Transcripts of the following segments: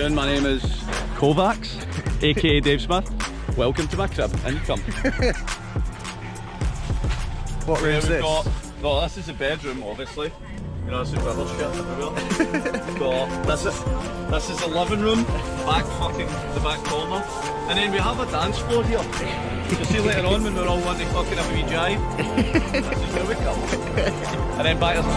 doing? My name is Kovacs, aka Dave Smith. Welcome to my crib, in you come. What room is this? Well, this is a bedroom, obviously. You know, it's a rubber shit everywhere. This is the living room, the back corner. And then we have a dance floor here. You'll see later on when we're all wanting to fucking have a wee jive. This is where we come. And then back to the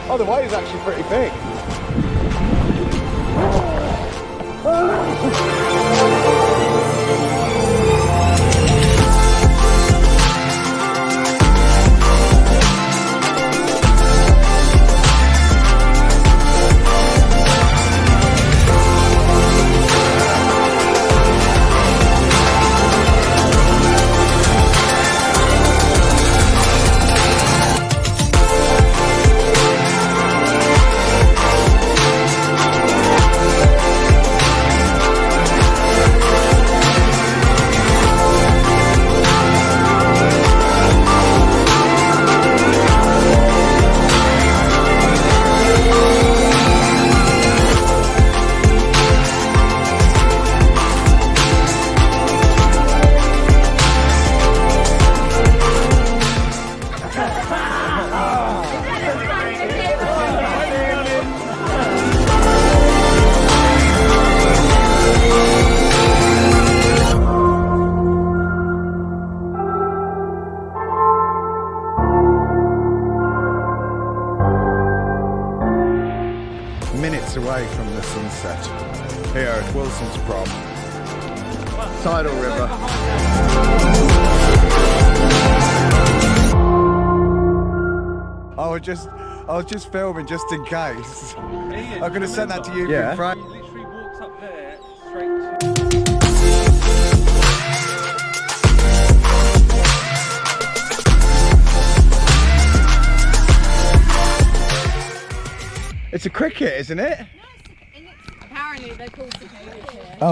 Oh, the wave's actually pretty big. Minutes away from the sunset here at Wilson's Prom. Tidal River. I was just filming just in case. I'm going to send that to you. Yeah. Frank. He literally walks up there, straight to... It's a cricket, isn't it? No, apparently they're called cicadas here. Oh.